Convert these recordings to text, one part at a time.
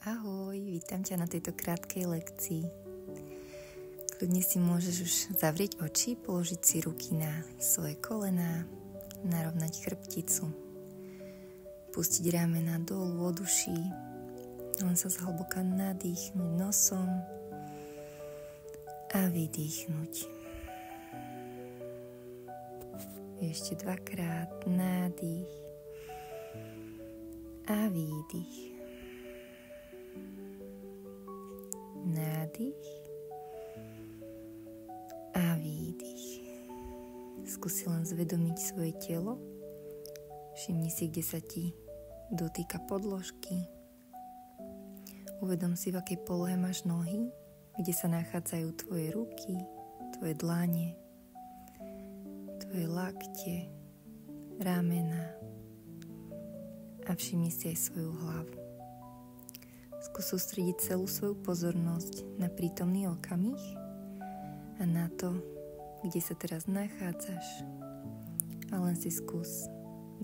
Ahoj, vítam ťa na tejto krátkej lekcii. Kľudne si môžeš už zavrieť oči, položiť si ruky na svoje kolená, narovnať chrbticu, pustiť ramena dolu od uší, len sa zhlboka nadýchnuť nosom a vydýchnuť. Ešte dvakrát nádych a výdych. Nádych a výdych. Skúsi len zvedomiť svoje telo. Všimni si, kde sa ti dotýka podložky. Uvedom si, v akej polohe máš nohy, kde sa nachádzajú tvoje ruky, tvoje dlane, tvoje lakte, ramena a všimni si aj svoju hlavu. Skús sústrediť celú svoju pozornosť na prítomný okamih a na to, kde sa teraz nachádzaš. A len si skús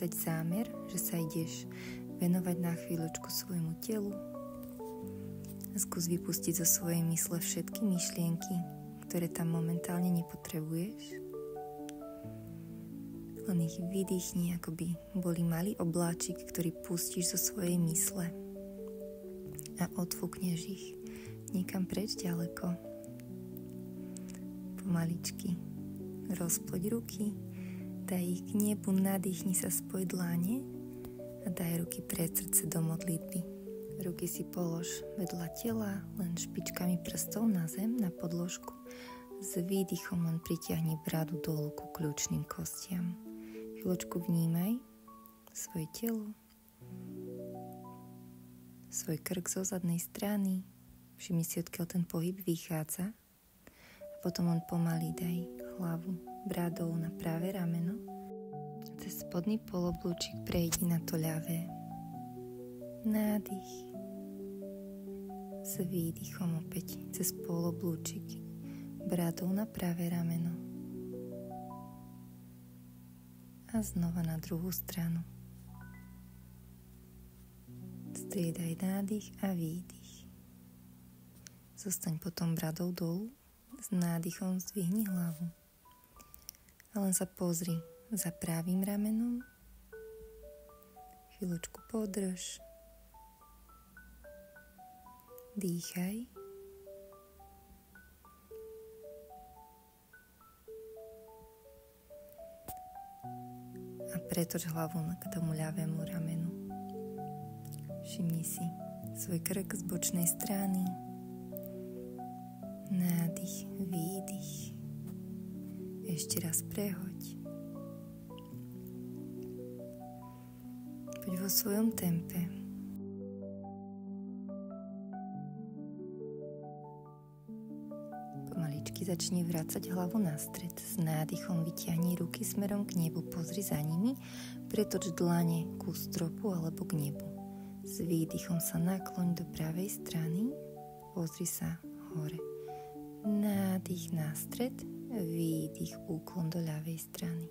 dať zámer, že sa ideš venovať na chvíľočku svojmu telu. A skús vypustiť zo svojej mysle všetky myšlienky, ktoré tam momentálne nepotrebuješ. Len ich vydýchni, ako by boli malý obláčik, ktorý pustíš zo svojej mysle. A odfúkneš ich niekam preč ďaleko. Pomaličky rozploď ruky, daj ich k nebu, nadýchni sa, spoj dlane a daj ruky pred srdce do modlitby. Ruky si polož vedľa tela, len špičkami prstov na zem, na podložku. S výdychom len pritiahni bradu dolu ku kľúčnym kostiam. Chvíľočku vnímaj svoje telo, svoj krk zo zadnej strany, všimni si, odkiaľ ten pohyb vychádza a potom len pomaly daj hlavu bradou na pravé rameno. Cez spodný poloblúčik prejdi na to ľavé. Nádych. S výdychom opäť cez poloblúčik bradou na pravé rameno. A znova na druhú stranu. Striedaj nádych a výdych. Zostaň potom bradou dolu, s nádychom zdvihni hlavu. A len sa pozri za pravým ramenom. Chvíľočku podrž. Dýchaj. A pretoč hlavu k tomu ľavému ramenu. Všimni si svoj krk z bočnej strany. Nádych, výdych. Ešte raz prehoď. Poď vo svojom tempe. Pomaličky začni vracať hlavu na stred. S nádychom vytiahni ruky smerom k nebu. Pozri za nimi. Pretoč dlane ku stropu alebo k nebu. S výdychom sa nakloň do pravej strany, pozri sa hore. Nádych na stred, výdych úklon do ľavej strany.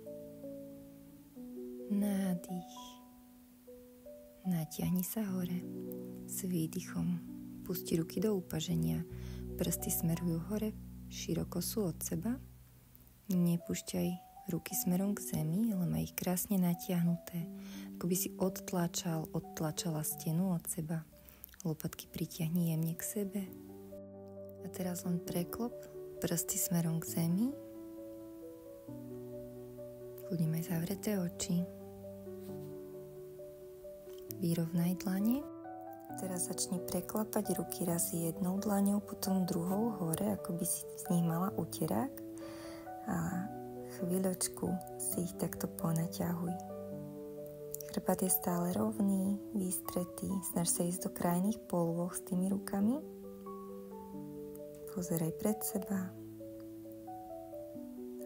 Nádych. Natiahni sa hore. S výdychom pusti ruky do upaženia. Prsty smerujú hore, široko sú od seba. Nepúšťaj ruky smerom k zemi, ale má ich krásne natiahnuté, ako by si odtlačala stenu od seba. Lopatky pritiahni jemne k sebe. A teraz len preklop prsty smerom k zemi. Kľudne maj zavreté oči. Vyrovnaj dlane. Teraz začni preklapať ruky raz jednou dlaňou, potom druhou hore, ako by si z nich mala uterák. A chvíľočku si ich takto ponaťahuj. Chrbát je stále rovný, vystretý. Snaž sa ísť do krajných polôch s tými rukami. Pozeraj pred seba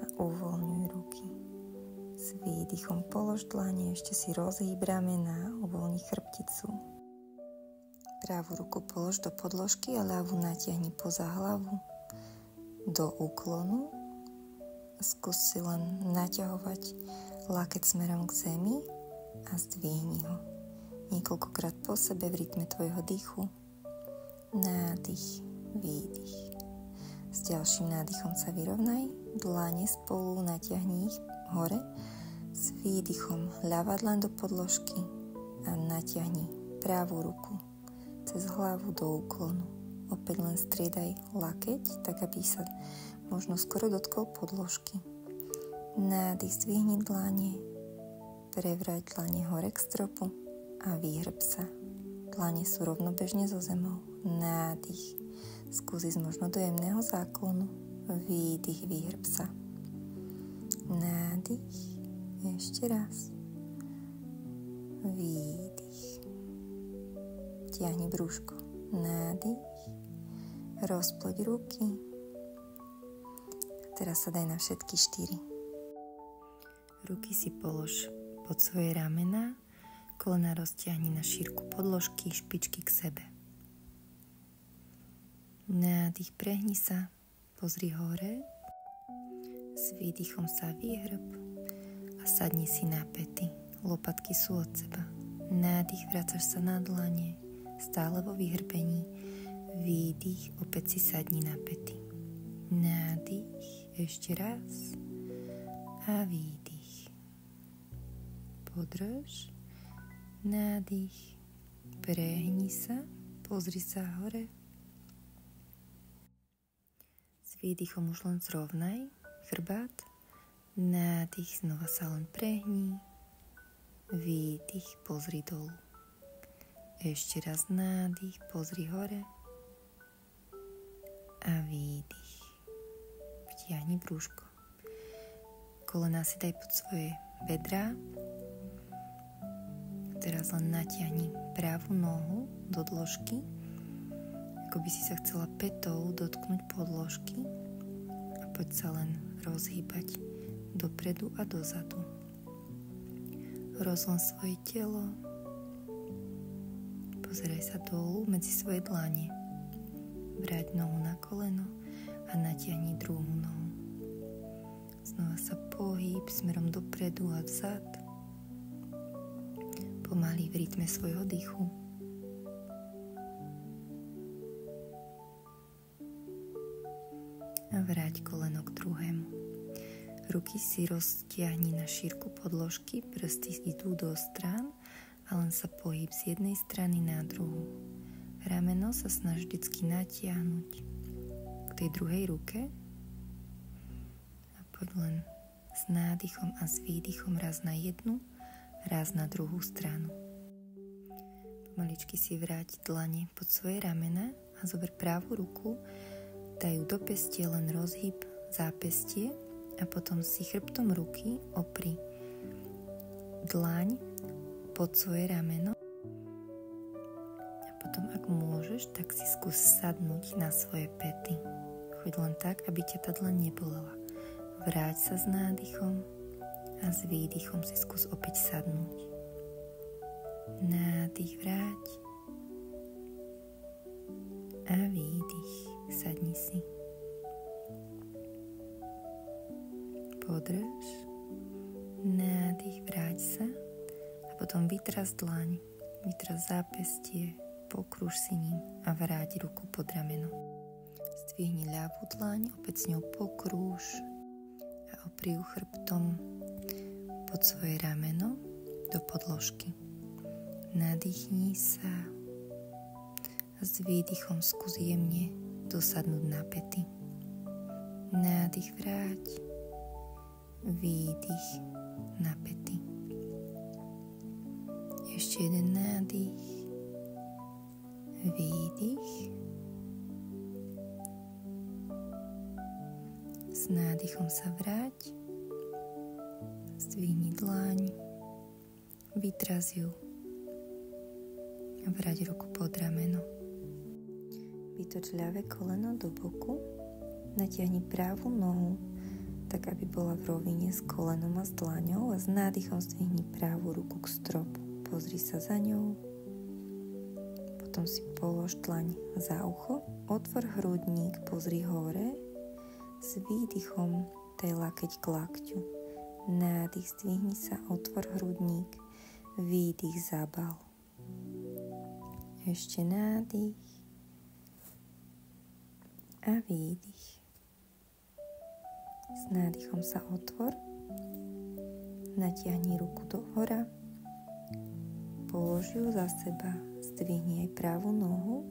a uvoľňuj ruky. S výdychom polož dlane, ešte si rozhýb ramena, uvoľni chrbticu. Pravú ruku polož do podložky a ľavú natiahni poza hlavu do úklonu. Skús si len naťahovať laket smerom k zemi a zdvihni ho. Niekoľkokrát po sebe v rytme tvojho dýchu. nádych, výdych. S ďalším nádychom sa vyrovnaj, dlane spolu natiahni ich hore, s výdychom ľavá dlaň do podložky a natiahni pravú ruku cez hlavu do úklonu. Opäť len striedaj lakeť, tak aby sa možno skoro dotkol podložky. Nádych, zdvihni dlane, prevrať dlane hore k stropu a vyhrb sa. Dlane sú rovnobežne so zemou. Nádych, skús ísť možno do jemného záklonu. Výdych, vyhrb sa. Nádych, ešte raz. Výdych. Tiahni brúško. Nádych. Rozploď ruky. A teraz sa daj na všetky 4. Ruky si polož pod svoje ramená, kolena roztiahni na šírku podložky, špičky k sebe. Nádych, prehni sa, pozri hore, s výdychom sa vyhrb a sadni si na päty. Lopatky sú od seba. Nádych, vracaš sa na dlane, stále vo vyhrbení. Výdych, opäť si sadni na päty. Nádych, ešte raz a výdych. Podrž, nádych, prehni sa, pozri sa hore. S výdychom už len zrovnaj chrbát. Nádych, znova sa len prehni. Výdych, pozri dolu. Ešte raz nádych, pozri hore. A výdych. Vtiahni brúško. Kolená si daj pod svoje bedrá. Teraz len natiahni pravú nohu do dĺžky, ako by si sa chcela pätou dotknúť podložky a poď sa len rozhýbať dopredu a dozadu. Rozloň svoje telo, pozeraj sa dolu medzi svoje dlane, vráť nohu na koleno a natiahni druhú nohu. Znova sa pohýb smerom dopredu a vzad, pomaly v rytme svojho dýchu. A vráť koleno k druhému. Ruky si roztiahni na šírku podložky, prsty idú do strán a len sa pohýb z jednej strany na druhú. Rameno sa snaž vždycky natiahnuť k tej druhej ruke a poď len s nádychom a s výdychom raz na jednu, raz na druhú stranu. Pomaličky si vráť dlane pod svoje ramena a zober pravú ruku, daj ju do pestie, len rozhyb zápestie a potom si chrbtom ruky opri dlaň pod svoje rameno a potom, ak môžeš, tak si skús sadnúť na svoje päty. Choď len tak, aby ťa tá dlaň nebolela. Vráť sa s nádychom a s výdychom si skús opäť sadnúť. Nádych, vráť a výdych, sadni si. Podrž, nádych, vráť sa a potom vytras dlaň, vytras zápestie, pokrúž si ním a vráť ruku pod rameno. Zdvihni ľavú dlaň, opäť s ňou pokrúž a opri ju chrbtom pod svoje rameno do podložky. Nadýchni sa a s výdychom skús jemne dosadnúť na päty. Nádych, vráť, výdych na päty. Ešte jeden nádych, výdych. S nádychom sa vráť, zdvihni dlaň, vytraz ju a vráť ruku pod rameno. Vytoč ľavé koleno do boku, natiahni pravú nohu, tak aby bola v rovine s kolenom a s dlaňou a s nádychom zdvihni pravú ruku k stropu. Pozri sa za ňou, potom si polož dlaň za ucho, otvor hrudník, pozri hore, s výdychom daj lakeť k lakťu. Nádych, zdvihni sa, otvor hrudník, výdych, zabal. Ešte nádych a výdych. S nádychom sa otvor, natiahni ruku do hora, polož ju za seba, zdvihni jej pravú nohu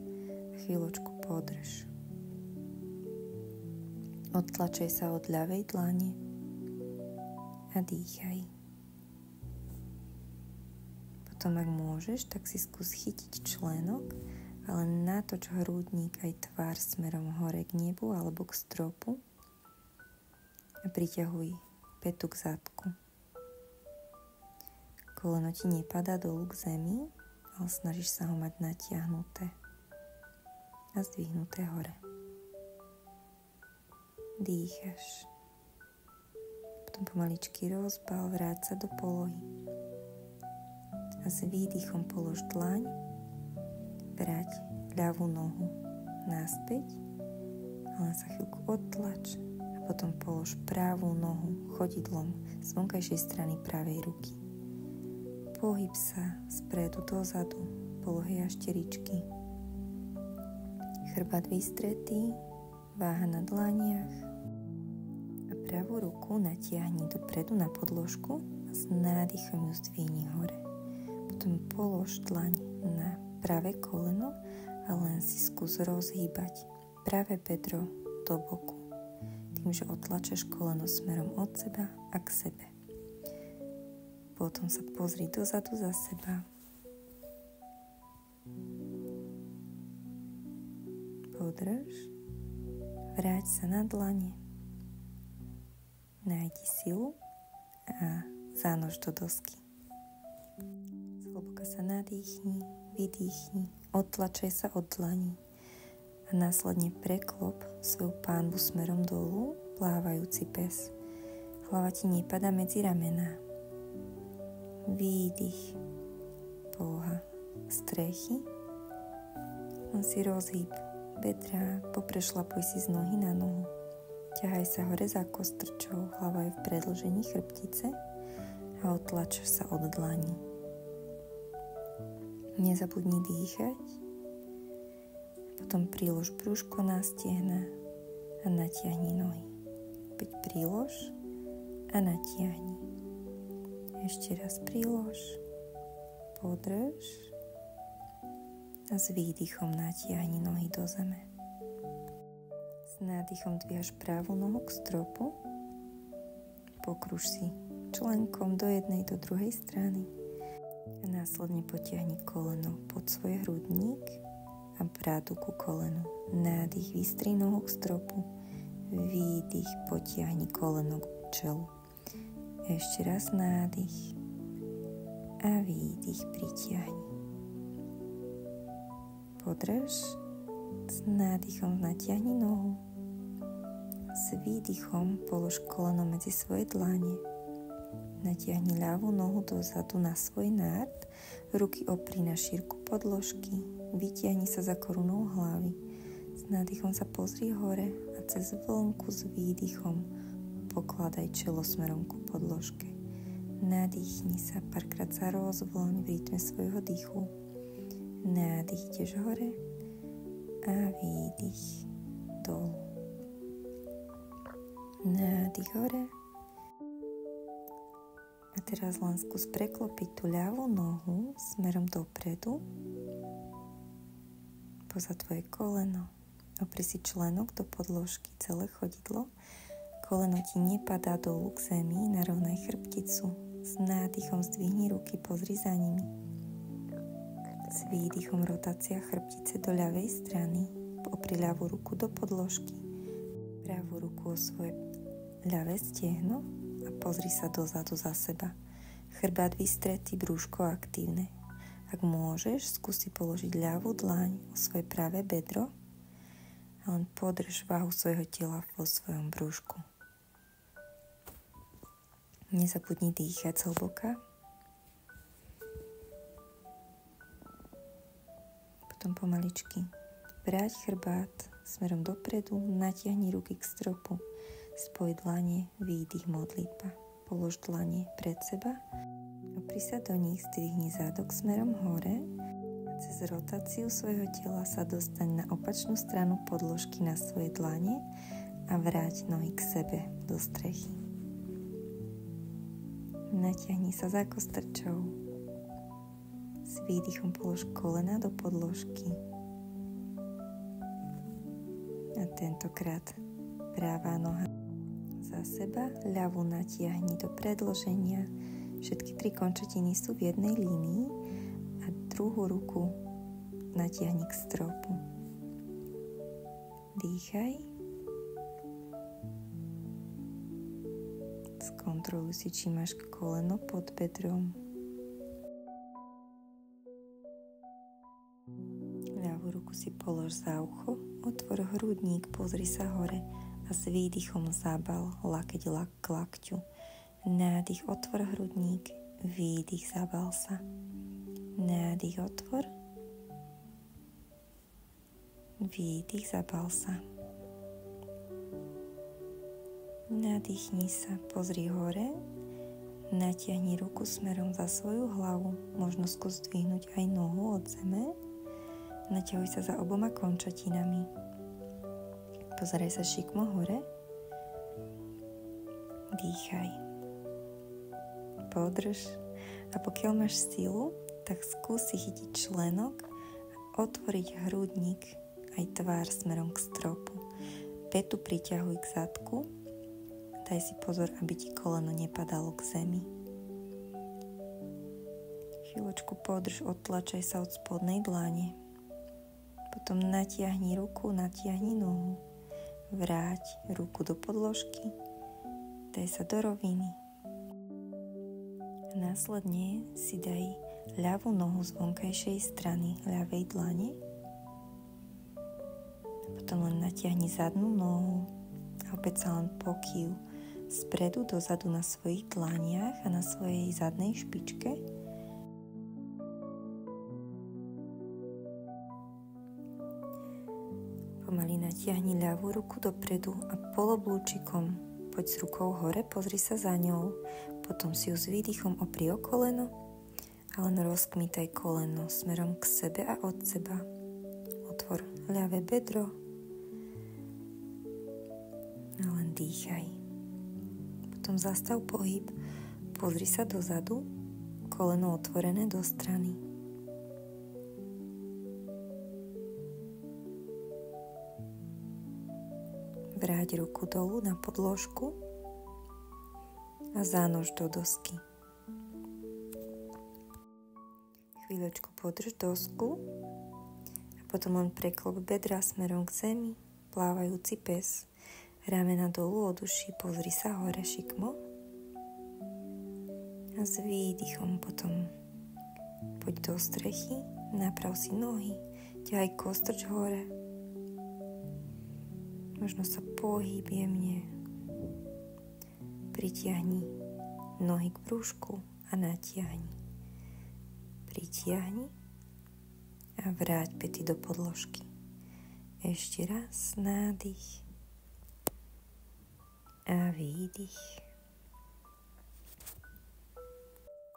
a chvíľočku podrž. Odtlačaj sa od ľavej dlane a dýchaj. Potom, ak môžeš, tak si skús chytiť členok, ale natoč hrudník aj tvár smerom hore k nebu alebo k stropu a priťahuj pätu k zadku. Koleno ti nepadá dolu k zemi, ale snažíš sa ho mať natiahnuté a zdvihnuté hore. Dýchaš. Potom pomaličky rozbal, vráť sa do polohy. A s výdychom polož dlaň, vráť ľavú nohu naspäť, ale sa chvíľku odtlač a potom polož pravú nohu chodidlom z vonkajšej strany pravej ruky. Pohyb sa spredu dozadu, polohy a šteričky. Chrbát vystretý, váha na dlaniach a pravú ruku natiahni dopredu na podložku a s nádychom ju zdvihni hore. Potom polož dlaň na pravé koleno a len si skús rozhýbať pravé bedro do boku, tým, že otlačaš koleno smerom od seba a k sebe. Potom sa pozri dozadu za seba. Podrž. Vráť sa na dlane. Nájdi silu a zanož do dosky. Zhlboka sa nadýchni, vydýchni, odtlačaj sa od dlaní a následne preklop svoju pánvu smerom dolu, plávajúci pes. Hlava ti nepadá medzi ramená. Výdych, poloha strechy, len si rozhýb bedrá, poprešlapuj si z nohy na nohu. Ťahaj sa hore za kostrčou, hlava je v predĺžení chrbtice a odtlačaš sa od dlaní. Nezabudni dýchať, potom prilož brúško na stiehna a natiahni nohy. Opäť prilož a natiahni. Ešte raz prilož, podrž a s výdychom natiahni nohy do zeme. S nádychom dvíhaš pravú nohu k stropu, pokruž si členkom do jednej, do druhej strany a následne potiahni koleno pod svoj hrudník a bradu ku kolenu. Nádych vystri nohu k stropu, výdych potiahni koleno k čelu. Ešte raz nádych a výdych pritiahni. Podrž, s nádychom natiahni nohu, s výdychom polož koleno medzi svoje dlane, natiahni ľavú nohu dozadu na svoj nárt, ruky opri na šírku podložky, vytiahni sa za korunou hlavy, s nádychom sa pozri hore a cez vlnku s výdychom pokladaj čelo smerom ku podložke. Nadýchni sa, párkrát sa rozvlň v rytme svojho dýchu. Nádych ideš hore a výdych dolu. Nádych hore a teraz len skús preklopiť tú ľavú nohu smerom dopredu poza tvoje koleno. Opri si členok do podložky, celé chodidlo. Koleno ti nepadá dolu k zemi, narovnaj chrbticu. S nádychom zdvihni ruky, pozri za nimi. S výdychom rotácia chrbtice do ľavej strany. Opri ľavú ruku do podložky. Pravú ruku o svoje ľavé stiehno a pozri sa dozadu za seba. Chrbát vystretý, brúško aktívne. Ak môžeš, skúsi položiť ľavú dlaň o svoje pravé bedro a len podrž váhu svojho tela vo svojom brúšku. Nezabudni dýchať zhlboka. Potom pomaličky vráť chrbát smerom dopredu, natiahni ruky k stropu, spoj dlane, výdych, modlitba. Polož dlane pred seba, opri sa do nich, zdvihni zádok smerom hore a Cez rotáciu svojho tela sa dostaň na opačnú stranu podložky na svoje dlane a vráť nohy k sebe do strechy. Natiahni sa za kostrčou. S výdychom polož kolena do podložky. A tentokrát pravá noha za seba, ľavú natiahni do predĺženia. Všetky tri končatiny sú v jednej línii a druhú ruku natiahni k stropu. Dýchaj. Skontroluj si, či máš koleno pod bedrom. Ľavú ruku si polož za ucho, otvor hrudník, pozri sa hore a s výdychom zabal lakeť k lakťu. Nádych, otvor hrudník, výdych, zabal sa. Nádych, otvor. Výdych, zabal sa. Nadýchni sa, pozri hore, natiahni ruku smerom za svoju hlavu, možno skús zdvihnúť aj nohu od zeme, naťahuj sa za oboma končatinami. Pozeraj sa šikmo hore, dýchaj, podrž a pokiaľ máš silu, tak skúsi chytiť členok a otvoriť hrudník aj tvár smerom k stropu. Petu priťahuj k zadku, daj si pozor, aby ti koleno nepadalo k zemi. Chvíľočku podrž, odtlačaj sa od spodnej dlane. Potom natiahni ruku, natiahni nohu. Vráť ruku do podložky, daj sa do roviny. Následne si daj ľavú nohu z vonkajšej strany ľavej dlane. Potom len natiahni zadnú nohu a opäť sa len pokýv spredu dozadu na svojich dlaniach a na svojej zadnej špičke. Pomaly natiahni ľavú ruku dopredu a poloblúčikom poď s rukou hore, pozri sa za ňou. Potom si ju s výdychom opri o koleno a len rozkmitaj koleno smerom k sebe a od seba. Otvor ľavé bedro a len dýchaj. Potom zastav pohyb, pozri sa dozadu, koleno otvorené do strany. Vráť ruku dolu na podložku a zanož do dosky. Chvíľočku podrž dosku a potom len preklop bedra smerom k zemi, plávajúci pes, ramena dolu od uší, pozri sa hore šikmo a s výdychom potom poď do strechy, naprav si nohy, ťahaj kostrč hore. Možno sa pohyb jemne. Pritiahni nohy k brúšku a natiahni. Pritiahni a vráť pety do podložky. Ešte raz nádych a výdych.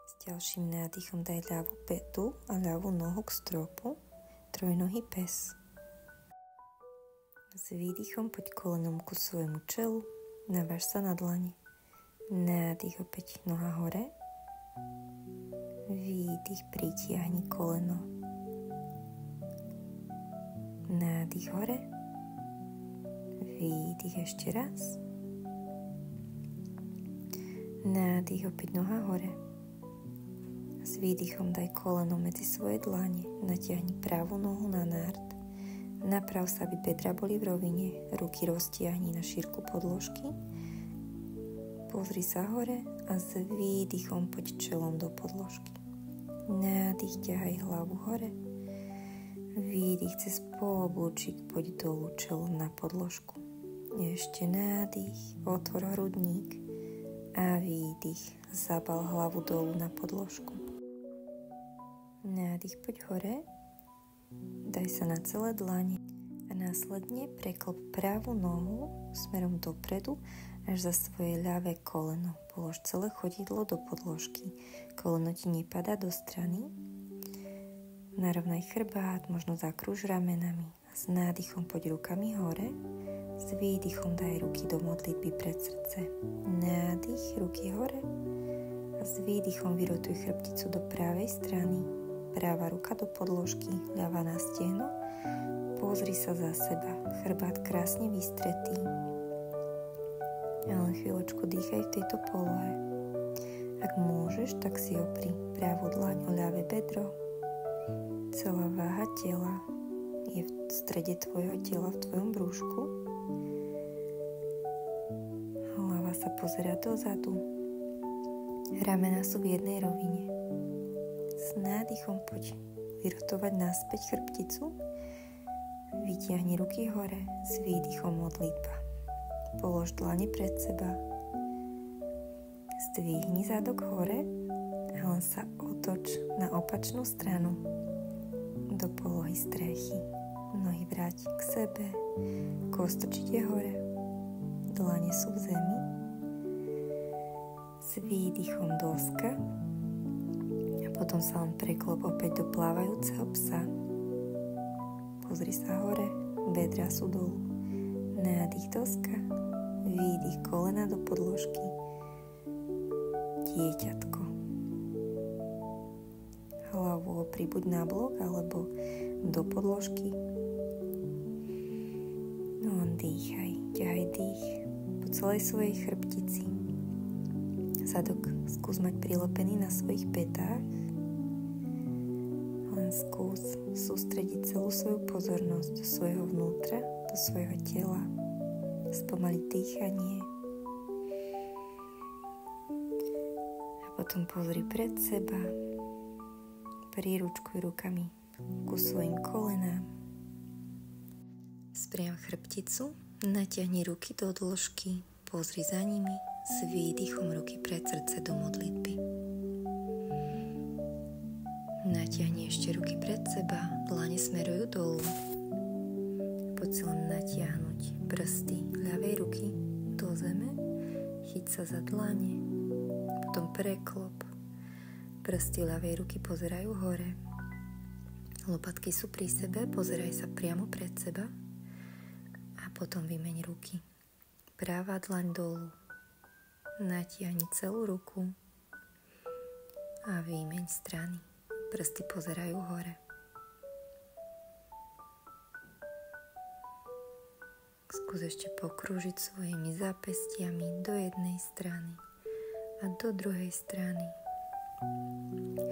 S ďalším nádychom daj ľavú petu a ľavú nohu k stropu, trojnohý pes. S výdychom poď kolenom ku svojmu čelu, naváž sa na dlane. Nádych, opäť noha hore. Výdych, pritiahni koleno. Nádych hore. Výdych ešte raz. Nádych, opäť noha hore. S výdychom daj koleno medzi svoje dlane. Natiahni pravú nohu na nárt. Naprav sa, aby bedra boli v rovine, ruky roztiahni na šírku podložky, pozri sa hore a s výdychom poď čelom do podložky. Nádych, ťahaj hlavu hore, výdych cez poloblúčik, poď dolu čelom na podložku. Ešte nádych, otvor hrudník a výdych, zabal hlavu dolu na podložku. Nádych, poď hore, daj sa na celé dlane a následne preklop pravú nohu smerom dopredu až za svoje ľavé koleno. Polož celé chodidlo do podložky. Koleno ti nepadá do strany. Narovnaj chrbát, možno zakrúž ramenami. S nádychom poď rukami hore, s výdychom daj ruky do modlitby pred srdce. Nádych, ruky hore a s výdychom vyrotuj chrbticu do pravej strany. Práva ruka do podložky, ľava na stehno. Pozri sa za seba, chrbát krásne vystretý. A len chvíľočku dýchaj v tejto polohe. Ak môžeš, tak si opri pravú dlaň o ľavé bedro. Celá váha tela je v strede tvojho tela, v tvojom brúšku. Hlava sa pozerá dozadu. Ramena sú v jednej rovine. S nádychom poď vyrotovať naspäť chrbticu. Vytiahni ruky hore, s výdychom modlitba. Polož dlane pred seba. Zdvihni zadok hore a len sa otoč na opačnú stranu do polohy strechy. Nohy vráť k sebe, kôstočky je hore, dlane sú v zemi. S výdychom doska a potom sa len preklop opäť do plávajúceho psa. Pozri sa hore, bedra sú dolu. Nádych doska, výdych kolena do podložky. Dieťatko. Hlavu opri buď na blok alebo do podložky. No len dýchaj, ťahaj dých po celej svojej chrbtici. Zadok skús mať prilepený na svojich petách. Len skús sústrediť celú svoju pozornosť do svojho vnútra, do svojho tela. Spomaliť dýchanie. A potom pozri pred seba. Priručkuj rukami ku svojim kolenám. Spriam chrbticu, natiahni ruky do dĺžky, pozri za nimi, s výdychom ruky pred srdce do modlitby. Natiahni ešte ruky pred seba, dlane smerujú dolu. Poď si len natiahnuť prsty ľavej ruky do zeme, chyť sa za dlane, potom preklop. Prsty ľavej ruky pozerajú hore. Lopatky sú pri sebe, pozeraj sa priamo pred seba a potom vymeň ruky. Práva dlaň dolu. Natiahni celú ruku a vymeň strany. Prsty pozerajú hore. Skús ešte pokrúžiť svojimi zápestiami do jednej strany a do druhej strany.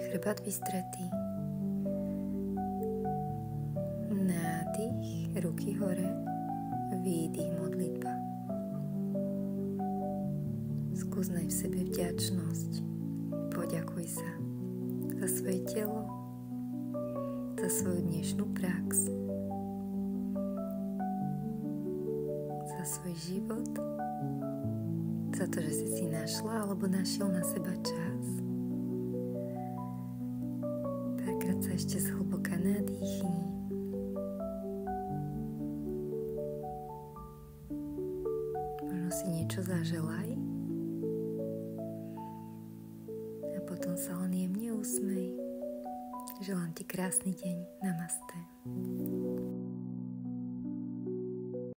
Chrbát vystretý. Nádych, ruky hore, výdych, modlitba. Skúsnaj v sebe vďačnosť. Poďakuj sa za svoje telo, za svoju dnešnú prax, za svoj život, za to, že si našla alebo našiel na seba čas. Párkrát sa ešte zhlboka nadýchni. Možno si niečo zaželaj a potom sa len jemne usmej. Želám ti krásny deň. Namaste.